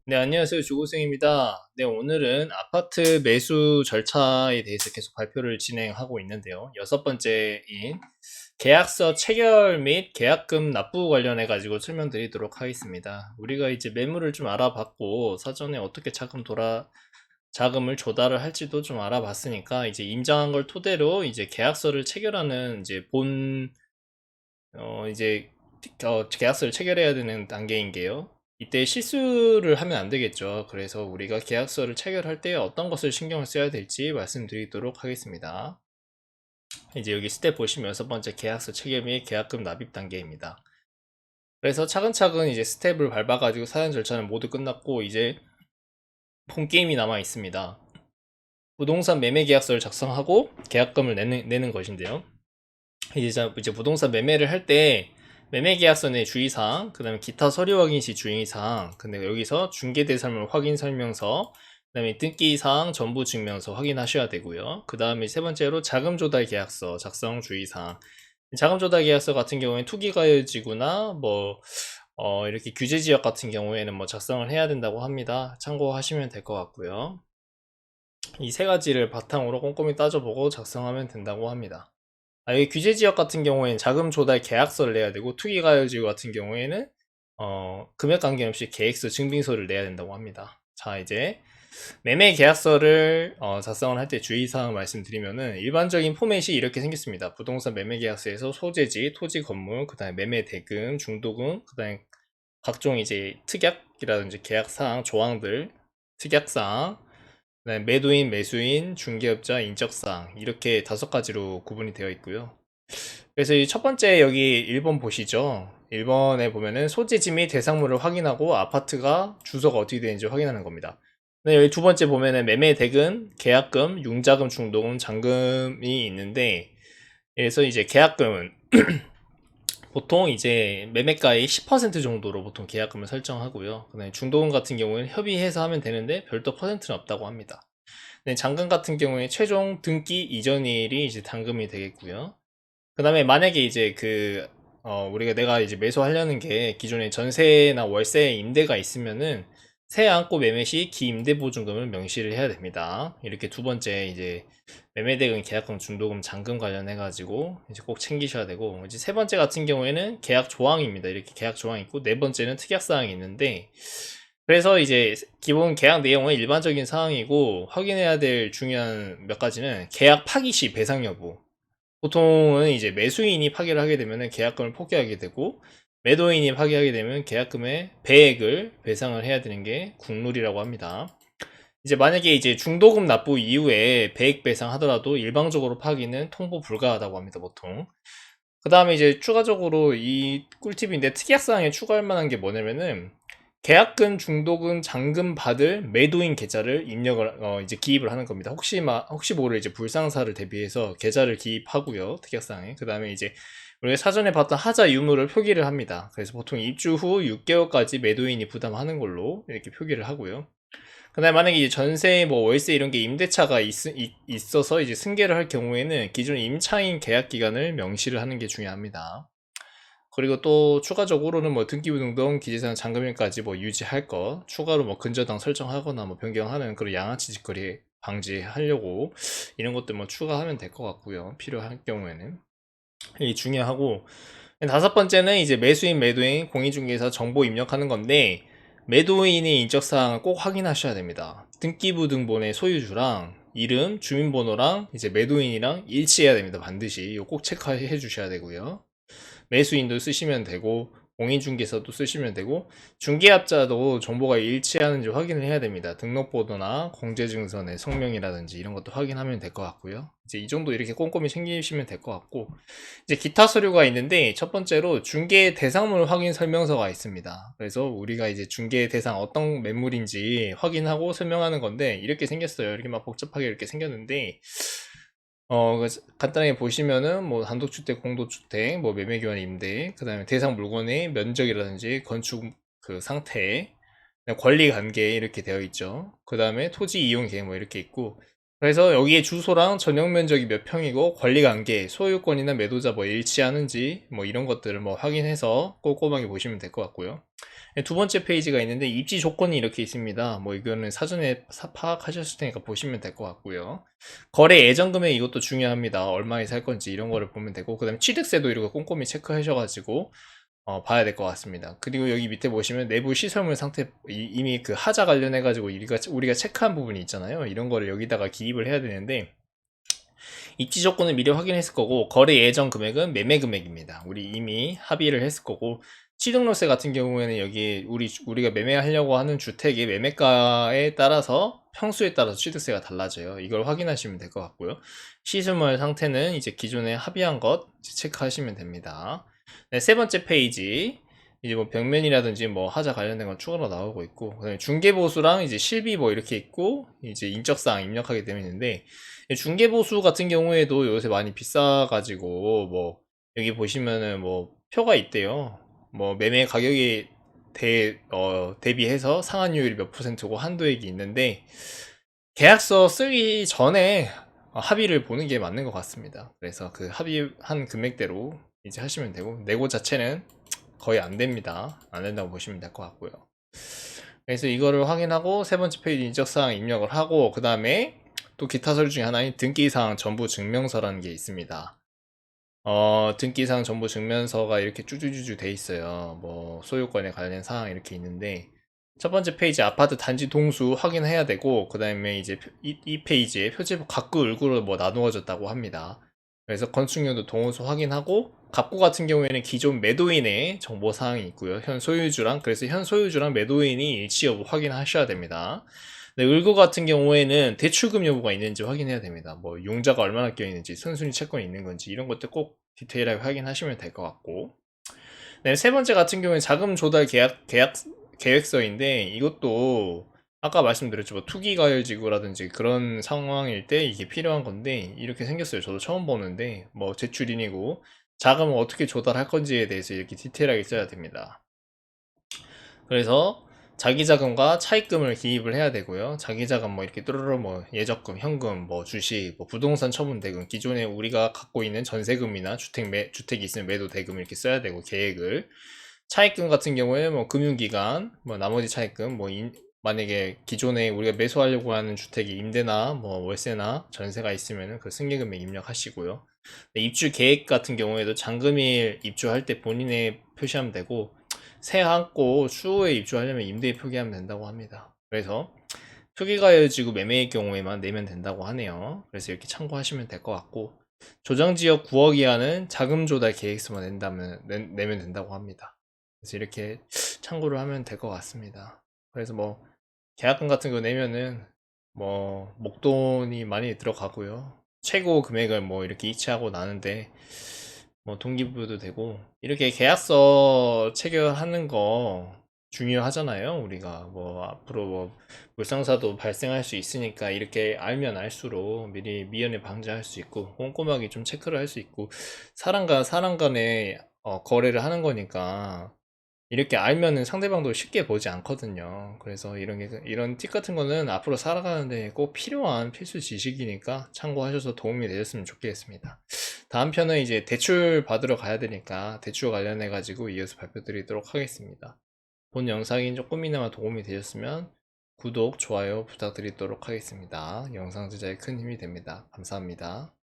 네, 안녕하세요. 조고생입니다. 네, 오늘은 아파트 매수 절차에 대해서 계속 발표를 진행하고 있는데요. 여섯 번째인 계약서 체결 및 계약금 납부 관련해 가지고 설명드리도록 하겠습니다. 우리가 이제 매물을 좀 알아봤고 사전에 어떻게 자금을 조달을 할지도 좀 알아봤으니까 이제 임장한 걸 토대로 이제 계약서를 체결하는 이제 이제 계약서를 체결해야 되는 단계인 게요. 이때 실수를 하면 안 되겠죠. 그래서 우리가 계약서를 체결할 때 어떤 것을 신경을 써야 될지 말씀드리도록 하겠습니다. 이제 여기 스텝 보시면 여섯 번째 계약서 체결 및 계약금 납입 단계입니다. 그래서 차근차근 이제 스텝을 밟아가지고 사전 절차는 모두 끝났고 이제 본 게임이 남아 있습니다. 부동산 매매 계약서를 작성하고 계약금을 내는 것인데요. 이제 부동산 매매를 할 때 매매 계약서 내 주의사항, 그 다음에 기타 서류 확인 시 주의사항, 근데 여기서 중개대상물 확인 설명서, 그 다음에 등기사항 전부 증명서 확인하셔야 되고요. 그 다음에 세 번째로 자금 조달 계약서 작성 주의사항. 자금 조달 계약서 같은 경우에는 투기가열지구나 이렇게 규제 지역 같은 경우에는 뭐 작성을 해야 된다고 합니다. 참고하시면 될 것 같고요. 이 세 가지를 바탕으로 꼼꼼히 따져보고 작성하면 된다고 합니다. 여기 규제 지역 같은 경우에는 자금 조달 계약서를 내야 되고 투기가열지구 같은 경우에는 금액 관계없이 계획서 증빙서를 내야 된다고 합니다. 자, 이제 매매 계약서를 작성을 할 때 주의사항 말씀드리면은 일반적인 포맷이 이렇게 생겼습니다. 부동산 매매 계약서에서 소재지, 토지 건물, 그 다음에 매매 대금, 중도금, 그 다음에 각종 이제 특약이라든지 계약사항, 조항들, 특약사항, 그다음에 매도인, 매수인, 중개업자, 인적사항 이렇게 다섯 가지로 구분이 되어 있고요. 그래서 이 첫 번째 여기 1번 보시죠. 1번에 보면은 소재지 및 대상물을 확인하고 아파트가 주소가 어떻게 되는지 확인하는 겁니다. 근데 여기 두 번째 보면은 매매 대금, 계약금, 융자금, 중도금, 잔금이 있는데 그래서 이제 계약금은 보통 이제 매매가의 10% 정도로 보통 계약금을 설정하고요. 그다음에 중도금 같은 경우에는 협의해서 하면 되는데 별도 퍼센트는 없다고 합니다. 네, 잔금 같은 경우에 최종 등기 이전일이 이제 당금이 되겠고요. 그 다음에 만약에 이제 내가 이제 매수하려는 게 기존에 전세나 월세 임대가 있으면은 세 안고 매매 시 기임대 보증금을 명시를 해야 됩니다. 이렇게 두 번째 이제 매매대금, 계약금, 중도금, 잔금 관련해가지고 이제 꼭 챙기셔야 되고 이제 세 번째 같은 경우에는 계약 조항입니다. 이렇게 계약 조항이 있고 네 번째는 특약사항이 있는데 그래서 이제 기본 계약 내용은 일반적인 사항이고 확인해야 될 중요한 몇 가지는 계약 파기 시 배상 여부. 보통은 이제 매수인이 파기를 하게 되면 계약금을 포기하게 되고 매도인이 파기하게 되면 계약금의 배액을 배상을 해야 되는 게 국룰이라고 합니다. 이제 만약에 이제 중도금 납부 이후에 배액 배상하더라도 일방적으로 파기는 통보 불가하다고 합니다, 보통. 그 다음에 이제 추가적으로 이 꿀팁인데 특약사항에 추가할 만한 게 뭐냐면은 계약금, 중도금, 잔금 받을 매도인 계좌를 이제 기입을 하는 겁니다. 혹시 모를 이제 불상사를 대비해서 계좌를 기입하고요. 특약사항에. 그 다음에 이제 우리가 사전에 봤던 하자 유무를 표기를 합니다. 그래서 보통 입주 후 6개월까지 매도인이 부담하는 걸로 이렇게 표기를 하고요. 그다음에 만약에 이제 전세, 뭐 월세 이런 게 임대차가 있어서 이제 승계를 할 경우에는 기존 임차인 계약 기간을 명시를 하는 게 중요합니다. 그리고 또 추가적으로는 뭐 등기부 등본, 기재사항 잔금일까지 뭐 유지할 거, 추가로 뭐 근저당 설정하거나 뭐 변경하는 그런 양아치 짓거리 방지하려고 이런 것들 뭐 추가하면 될 것 같고요. 필요할 경우에는 이게 중요하고 다섯 번째는 이제 매수인, 매도인, 공인중개사 정보 입력하는 건데 매도인의 인적사항을 꼭 확인하셔야 됩니다. 등기부 등본의 소유주랑 이름, 주민번호랑 이제 매도인이랑 일치해야 됩니다. 반드시 이거 꼭 체크해 주셔야 되고요. 매수인도 쓰시면 되고 공인중개사도 쓰시면 되고 중개업자도 정보가 일치하는지 확인을 해야 됩니다. 등록번호나 공제증서의 성명이라든지 이런 것도 확인하면 될 것 같고요. 이제 이 정도 이렇게 꼼꼼히 챙기시면 될 것 같고 이제 기타 서류가 있는데 첫 번째로 중개 대상물 확인 설명서가 있습니다. 그래서 우리가 이제 중개 대상 어떤 매물인지 확인하고 설명하는 건데 이렇게 생겼어요. 이렇게 막 복잡하게 이렇게 생겼는데 간단하게 보시면은 뭐 단독주택, 공동주택, 뭐 매매교환 임대, 그 다음에 대상 물건의 면적이라든지 건축 그 상태, 권리 관계 이렇게 되어 있죠. 그 다음에 토지 이용 계획 뭐 이렇게 있고, 그래서 여기에 주소랑 전용 면적이 몇 평이고 권리 관계, 소유권이나 매도자 뭐 일치하는지 뭐 이런 것들을 뭐 확인해서 꼼꼼하게 보시면 될 것 같고요. 두 번째 페이지가 있는데 입지 조건이 이렇게 있습니다. 뭐 이거는 사전에 파악하셨을 테니까 보시면 될 것 같고요. 거래 예정 금액 이것도 중요합니다. 얼마에 살 건지 이런 거를 보면 되고, 그다음에 취득세도 이렇게 꼼꼼히 체크하셔가지고 봐야 될 것 같습니다. 그리고 여기 밑에 보시면 내부 시설물 상태, 이미 그 하자 관련해가지고 우리가 체크한 부분이 있잖아요. 이런 거를 여기다가 기입을 해야 되는데, 입지 조건은 미리 확인했을 거고, 거래 예정 금액은 매매 금액입니다. 우리 이미 합의를 했을 거고, 취득료세 같은 경우에는 여기 우리가 매매하려고 하는 주택의 매매가에 따라서 평수에 따라서 취득세가 달라져요. 이걸 확인하시면 될 것 같고요. 시설물 상태는 이제 기존에 합의한 것 체크하시면 됩니다. 네, 세 번째 페이지. 이제 뭐 벽면이라든지 뭐 하자 관련된 건 추가로 나오고 있고, 그다음에 중개보수랑 이제 실비 뭐 이렇게 있고, 이제 인적사항 입력하게 되면 있는데, 중개보수 같은 경우에도 요새 많이 비싸가지고, 뭐 여기 보시면은 뭐 표가 있대요. 뭐 매매 가격에 대비해서 상한율이 몇 퍼센트고 한도액이 있는데, 계약서 쓰기 전에 합의를 보는 게 맞는 것 같습니다. 그래서 그 합의한 금액대로 이제 하시면 되고, 내고 자체는 거의 안 됩니다. 안 된다고 보시면 될 것 같고요. 그래서 이거를 확인하고 세 번째 페이지 인적사항 입력을 하고, 그 다음에 또 기타 서류 중에 하나인 등기사항 전부 증명서라는 게 있습니다. 등기사항 전부 증명서가 이렇게 쭈쭈쭈쭈 돼 있어요. 뭐 소유권에 관련 사항 이렇게 있는데, 첫 번째 페이지 아파트 단지 동수 확인해야 되고, 그 다음에 이제 이 페이지에 표지부 갑구 을구로 뭐 나누어졌다고 합니다. 그래서 건축용도 동호수 확인하고, 갑구 같은 경우에는 기존 매도인의 정보사항이 있고요. 현 소유주랑, 그래서 현 소유주랑 매도인이 일치 여부 확인하셔야 됩니다. 네, 을구 같은 경우에는 대출금 여부가 있는지 확인해야 됩니다. 뭐 용자가 얼마나 껴있는지, 선순위 채권이 있는 건지 이런 것들 꼭 디테일하게 확인하시면 될 것 같고, 네, 세 번째 같은 경우에 자금 조달 계획서인데, 이것도 아까 말씀드렸죠. 뭐 투기 과열지구라든지 그런 상황일 때 이게 필요한 건데, 이렇게 생겼어요. 저도 처음 보는데, 뭐 제출인이고 자금을 어떻게 조달할 건지에 대해서 이렇게 디테일하게 써야 됩니다. 그래서 자기 자금과 차입금을 기입을 해야 되고요. 자기 자금 뭐 이렇게 뚜루루 뭐 예적금, 현금, 뭐 주식, 뭐 부동산 처분 대금, 기존에 우리가 갖고 있는 전세금이나 주택이 있으면 매도 대금 이렇게 써야 되고, 계획을. 차입금 같은 경우에는 뭐 금융기관, 뭐 나머지 차입금, 만약에 기존에 우리가 매수하려고 하는 주택이 임대나 뭐 월세나 전세가 있으면은 그 승계금액 입력하시고요. 입주 계획 같은 경우에도 잔금일 입주할 때 본인의 표시하면 되고, 새 안고 추후에 입주하려면 임대인 표기하면 된다고 합니다. 그래서 표기가여지구 매매의 경우에만 내면 된다고 하네요. 그래서 이렇게 참고하시면 될 것 같고, 조정지역 9억 이하는 자금 조달 계획서만 내면 된다고 합니다. 그래서 이렇게 참고를 하면 될 것 같습니다. 그래서 뭐 계약금 같은 거 내면은 뭐 목돈이 많이 들어가고요. 최고 금액을 뭐 이렇게 이체하고 나는데 뭐 동기부여도 되고, 이렇게 계약서 체결하는 거 중요하잖아요. 우리가 뭐 앞으로 뭐 물상사도 발생할 수 있으니까 이렇게 알면 알수록 미리 미연에 방지할 수 있고, 꼼꼼하게 좀 체크를 할 수 있고, 사람과 사람 간에 거래를 하는 거니까 이렇게 알면은 상대방도 쉽게 보지 않거든요. 그래서 이런 팁 같은 거는 앞으로 살아가는데 꼭 필요한 필수 지식이니까 참고하셔서 도움이 되셨으면 좋겠습니다. 다음 편은 이제 대출 받으러 가야 되니까 대출 관련해 가지고 이어서 발표 드리도록 하겠습니다. 본 영상이 조금이나마 도움이 되셨으면 구독, 좋아요 부탁드리도록 하겠습니다. 영상 제작에 큰 힘이 됩니다. 감사합니다.